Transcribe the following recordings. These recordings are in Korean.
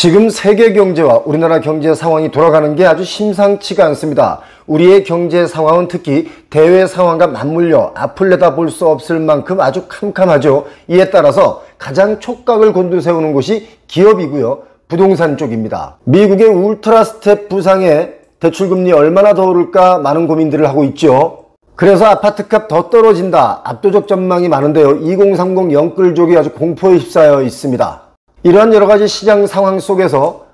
지금 세계 경제와 우리나라 경제 상황이 돌아가는 게 아주 심상치가 않습니다. 우리의 경제 상황은 특히 대외 상황과 맞물려 앞을 내다볼 수 없을 만큼 아주 캄캄하죠. 이에 따라서 가장 촉각을 곤두세우는 곳이 기업이고요. 부동산 쪽입니다. 미국의 울트라 스텝 부상에 대출금리 얼마나 더 오를까 많은 고민들을 하고 있죠. 그래서 아파트값 더 떨어진다. 압도적 전망이 많은데요. 2030 영끌족이 아주 공포에 휩싸여 있습니다. 이러한 여러가지 시장 상황 속에서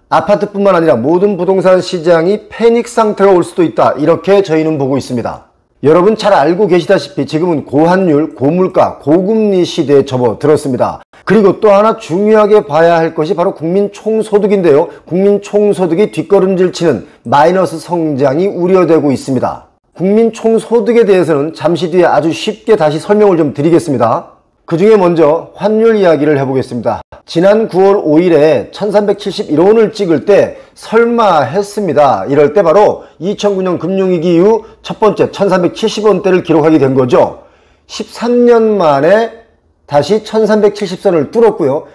아파트뿐만 아니라 모든 부동산 시장이 패닉 상태가 올 수도 있다. 이렇게 저희는 보고 있습니다. 여러분 잘 알고 계시다시피 지금은 고환율, 고물가, 고금리 시대에 접어들었습니다. 그리고 또 하나 중요하게 봐야 할 것이 바로 국민 총소득인데요. 국민 총소득이 뒷걸음질 치는 마이너스 성장이 우려되고 있습니다. 국민 총소득에 대해서는 잠시 뒤에 아주 쉽게 다시 설명을 좀 드리겠습니다. 그 중에 먼저 환율 이야기를 해보겠습니다. 지난 9월 5일에 1371원을 찍을 때 설마 했습니다. 이럴 때 바로 2009년 금융위기 이후 첫 번째 1370원대를 기록하게 된 거죠. 13년 만에 다시 1370선을 뚫었고요.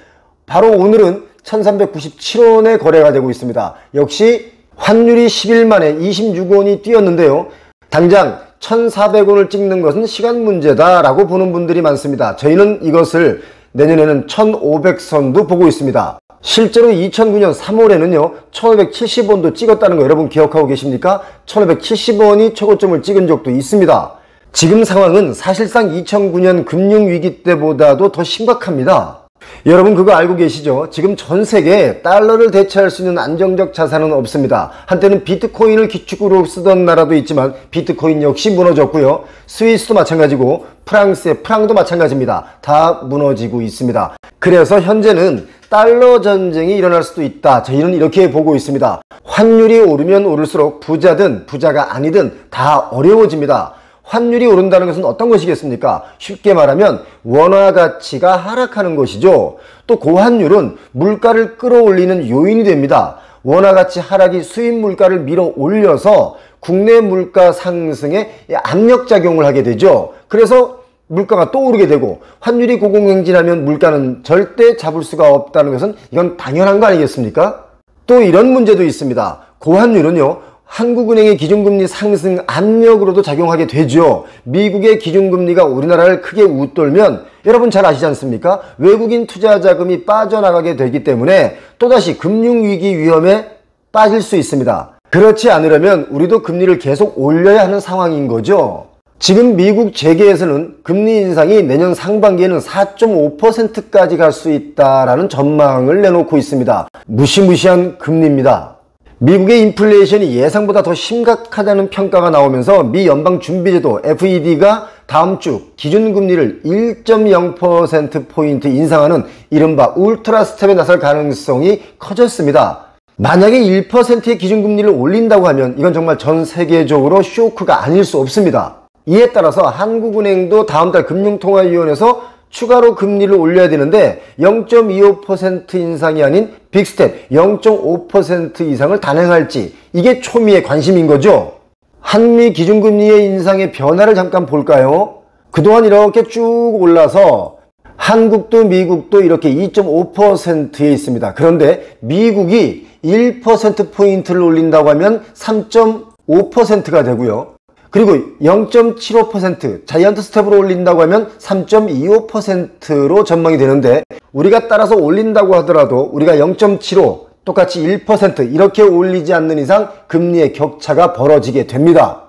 바로 오늘은 1397원에 거래가 되고 있습니다. 역시 환율이 10일 만에 26원이 뛰었는데요. 당장 1400원을 찍는 것은 시간 문제다 라고 보는 분들이 많습니다. 저희는 이것을 내년에는 1500선도 보고 있습니다. 실제로 2009년 3월에는요 1570원도 찍었다는 거 여러분 기억하고 계십니까? 1570원이 최고점을 찍은 적도 있습니다. 지금 상황은 사실상 2009년 금융위기 때보다도 더 심각합니다. 여러분 그거 알고 계시죠? 지금 전 세계에 달러를 대체할 수 있는 안정적 자산은 없습니다. 한때는 비트코인을 기축으로 쓰던 나라도 있지만 비트코인 역시 무너졌고요. 스위스도 마찬가지고 프랑스의 프랑도 마찬가지입니다. 다 무너지고 있습니다. 그래서 현재는 달러 전쟁이 일어날 수도 있다. 저희는 이렇게 보고 있습니다. 환율이 오르면 오를수록 부자든 부자가 아니든 다 어려워집니다. 환율이 오른다는 것은 어떤 것이겠습니까? 쉽게 말하면 원화 가치가 하락하는 것이죠. 또 고환율은 물가를 끌어올리는 요인이 됩니다. 원화 가치 하락이 수입 물가를 밀어 올려서 국내 물가 상승에 압력작용을 하게 되죠. 그래서 물가가 또 오르게 되고 환율이 고공행진하면 물가는 절대 잡을 수가 없다는 것은 이건 당연한 거 아니겠습니까? 또 이런 문제도 있습니다. 고환율은요. 한국은행의 기준금리 상승 압력으로도 작용하게 되죠. 미국의 기준금리가 우리나라를 크게 웃돌면 여러분 잘 아시지 않습니까? 외국인 투자 자금이 빠져나가게 되기 때문에 또다시 금융위기 위험에 빠질 수 있습니다. 그렇지 않으려면 우리도 금리를 계속 올려야 하는 상황인 거죠. 지금 미국 재계에서는 금리 인상이 내년 상반기에는 4.5%까지 갈 수 있다라는 전망을 내놓고 있습니다. 무시무시한 금리입니다. 미국의 인플레이션이 예상보다 더 심각하다는 평가가 나오면서 미 연방준비제도 FED가 다음 주 기준금리를 1.0%포인트 인상하는 이른바 울트라 스텝에 나설 가능성이 커졌습니다. 만약에 1%의 기준금리를 올린다고 하면 이건 정말 전 세계적으로 쇼크가 아닐 수 없습니다. 이에 따라서 한국은행도 다음 달 금융통화위원회에서 추가로 금리를 올려야 되는데 0.25% 인상이 아닌 빅스텝 0.5% 이상을 단행할지 이게 초미의 관심인 거죠. 한미 기준금리의 인상의 변화를 잠깐 볼까요? 그동안 이렇게 쭉 올라서 한국도 미국도 이렇게 2.5%에 있습니다. 그런데 미국이 1%포인트를 올린다고 하면 3.5%가 되고요. 그리고 0.75% 자이언트 스텝으로 올린다고 하면 3.25%로 전망이 되는데 우리가 따라서 올린다고 하더라도 우리가 0.75 똑같이 1% 이렇게 올리지 않는 이상 금리의 격차가 벌어지게 됩니다.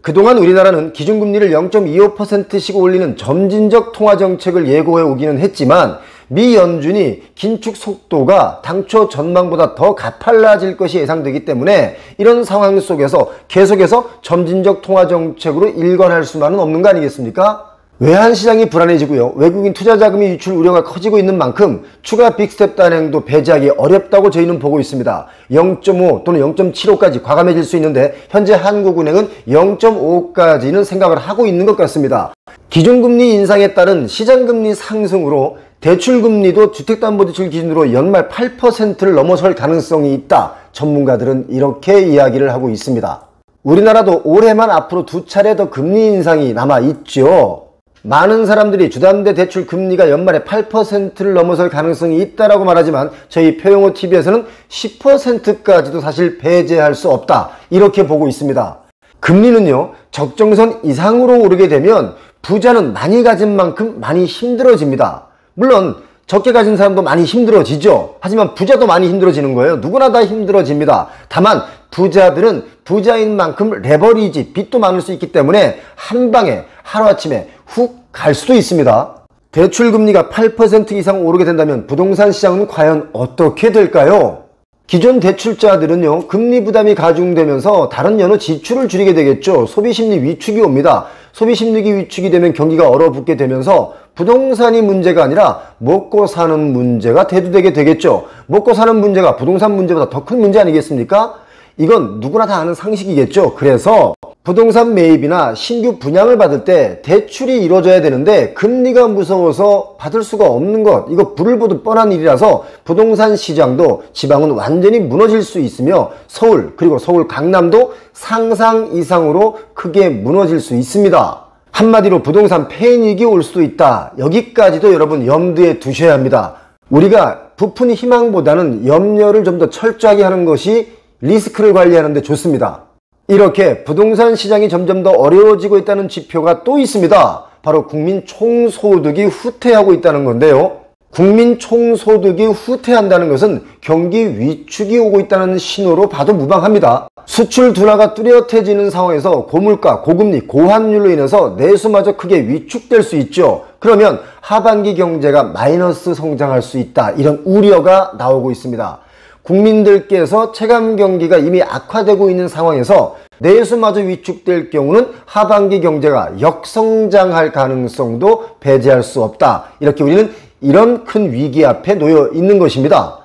그동안 우리나라는 기준금리를 0.25%씩 올리는 점진적 통화정책을 예고해 오기는 했지만 미 연준이 긴축 속도가 당초 전망보다 더 가팔라질 것이 예상되기 때문에 이런 상황 속에서 계속해서 점진적 통화정책으로 일관할 수만은 없는 거 아니겠습니까? 외환시장이 불안해지고요. 외국인 투자자금이 유출 우려가 커지고 있는 만큼 추가 빅스텝 단행도 배제하기 어렵다고 저희는 보고 있습니다. 0.5 또는 0.75까지 과감해질 수 있는데 현재 한국은행은 0.5까지는 생각을 하고 있는 것 같습니다. 기준금리 인상에 따른 시장금리 상승으로 대출금리도 주택담보대출 기준으로 연말 8%를 넘어설 가능성이 있다. 전문가들은 이렇게 이야기를 하고 있습니다. 우리나라도 올해만 앞으로 2차례 더 금리 인상이 남아 있죠. 많은 사람들이 주담대 대출 금리가 연말에 8%를 넘어설 가능성이 있다라고 말하지만 저희 표용호TV에서는 10%까지도 사실 배제할 수 없다, 이렇게 보고 있습니다. 금리는요, 적정선 이상으로 오르게 되면 부자는 많이 가진 만큼 많이 힘들어집니다. 물론 적게 가진 사람도 많이 힘들어지죠. 하지만 부자도 많이 힘들어지는 거예요. 누구나 다 힘들어집니다. 다만 부자들은 부자인 만큼 레버리지, 빚도 많을 수 있기 때문에 한 방에 하루아침에 훅 갈 수도 있습니다. 대출금리가 8% 이상 오르게 된다면 부동산 시장은 과연 어떻게 될까요? 기존 대출자들은요, 금리 부담이 가중되면서 다른 여느 지출을 줄이게 되겠죠. 소비심리 위축이 옵니다. 소비심리 위축이 되면 경기가 얼어붙게 되면서 부동산이 문제가 아니라 먹고 사는 문제가 대두되게 되겠죠. 먹고 사는 문제가 부동산 문제보다 더 큰 문제 아니겠습니까? 이건 누구나 다 아는 상식이겠죠. 그래서 부동산 매입이나 신규 분양을 받을 때 대출이 이루어져야 되는데 금리가 무서워서 받을 수가 없는 것, 이거 불을 보듯 뻔한 일이라서 부동산 시장도 지방은 완전히 무너질 수 있으며 서울, 그리고 서울 강남도 상상 이상으로 크게 무너질 수 있습니다. 한마디로 부동산 패닉이 올 수도 있다. 여기까지도 여러분 염두에 두셔야 합니다. 우리가 부푼 희망보다는 염려를 좀 더 철저하게 하는 것이 리스크를 관리하는 데 좋습니다. 이렇게 부동산 시장이 점점 더 어려워지고 있다는 지표가 또 있습니다. 바로 국민 총소득이 후퇴하고 있다는 건데요. 국민 총소득이 후퇴한다는 것은 경기 위축이 오고 있다는 신호로 봐도 무방합니다. 수출 둔화가 뚜렷해지는 상황에서 고물가, 고금리, 고환율로 인해서 내수마저 크게 위축될 수 있죠. 그러면 하반기 경제가 마이너스 성장할 수 있다, 이런 우려가 나오고 있습니다. 국민들께서 체감 경기가 이미 악화되고 있는 상황에서 내수마저 위축될 경우는 하반기 경제가 역성장할 가능성도 배제할 수 없다. 이렇게 우리는 이런 큰 위기 앞에 놓여 있는 것입니다.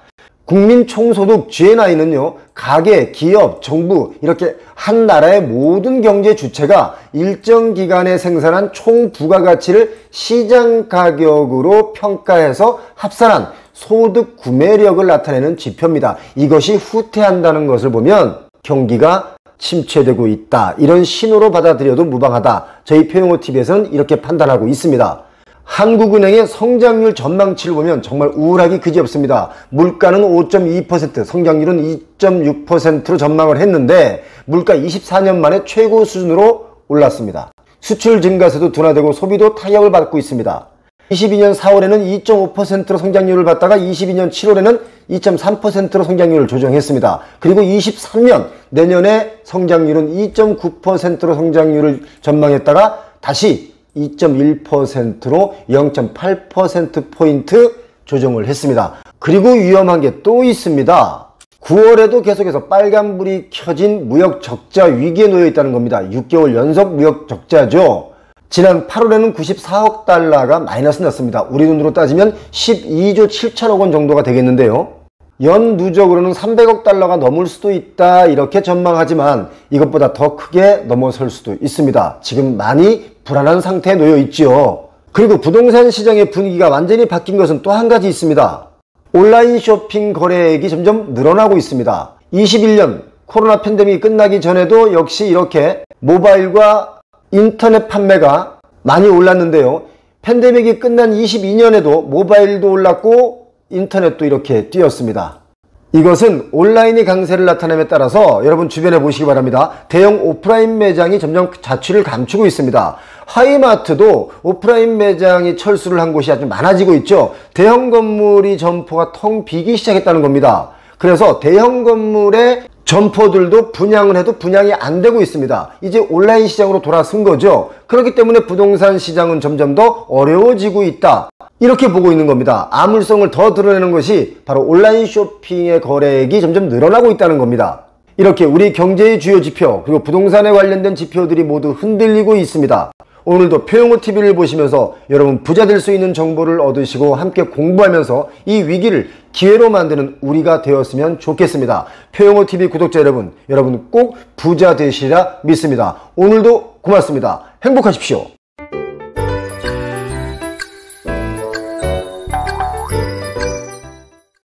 국민 총소득 GNI는요, 가계, 기업, 정부, 이렇게 한 나라의 모든 경제 주체가 일정 기간에 생산한 총 부가가치를 시장 가격으로 평가해서 합산한 소득 구매력을 나타내는 지표입니다. 이것이 후퇴한다는 것을 보면 경기가 침체되고 있다, 이런 신호로 받아들여도 무방하다. 저희 표용호TV에서는 이렇게 판단하고 있습니다. 한국은행의 성장률 전망치를 보면 정말 우울하기 그지없습니다. 물가는 5.2%, 성장률은 2.6%로 전망을 했는데 물가 24년 만에 최고 수준으로 올랐습니다. 수출 증가세도 둔화되고 소비도 타격을 받고 있습니다. 22년 4월에는 2.5%로 성장률을 받다가 22년 7월에는 2.3%로 성장률을 조정했습니다. 그리고 23년 내년에 성장률은 2.9%로 성장률을 전망했다가 다시 2.1%로 0.8%포인트 조정을 했습니다. 그리고 위험한 게 또 있습니다. 9월에도 계속해서 빨간불이 켜진 무역 적자 위기에 놓여 있다는 겁니다. 6개월 연속 무역 적자죠. 지난 8월에는 94억 달러가 마이너스 났습니다. 우리 돈으로 따지면 12조 7천억 원 정도가 되겠는데요. 연 누적으로는 300억 달러가 넘을 수도 있다, 이렇게 전망하지만 이것보다 더 크게 넘어설 수도 있습니다. 지금 많이 불안한 상태에 놓여 있지요. 그리고 부동산 시장의 분위기가 완전히 바뀐 것은 또 한 가지 있습니다. 온라인 쇼핑 거래액이 점점 늘어나고 있습니다. 21년 코로나 팬데믹이 끝나기 전에도 역시 이렇게 모바일과 인터넷 판매가 많이 올랐는데요. 팬데믹이 끝난 22년에도 모바일도 올랐고 인터넷도 이렇게 뛰었습니다. 이것은 온라인의 강세를 나타냄에 따라서 여러분 주변에 보시기 바랍니다. 대형 오프라인 매장이 점점 자취를 감추고 있습니다. 하이마트도 오프라인 매장이 철수를 한 곳이 아주 많아지고 있죠. 대형 건물이 점포가 텅 비기 시작했다는 겁니다. 그래서 대형 건물의 점포들도 분양을 해도 분양이 안 되고 있습니다. 이제 온라인 시장으로 돌아선 거죠. 그렇기 때문에 부동산 시장은 점점 더 어려워지고 있다, 이렇게 보고 있는 겁니다. 암울성을 더 드러내는 것이 바로 온라인 쇼핑의 거래액이 점점 늘어나고 있다는 겁니다. 이렇게 우리 경제의 주요 지표, 그리고 부동산에 관련된 지표들이 모두 흔들리고 있습니다. 오늘도 표용호TV를 보시면서 여러분 부자 될 수 있는 정보를 얻으시고 함께 공부하면서 이 위기를 기회로 만드는 우리가 되었으면 좋겠습니다. 표용호TV 구독자 여러분 꼭 부자 되시리라 믿습니다. 오늘도 고맙습니다. 행복하십시오.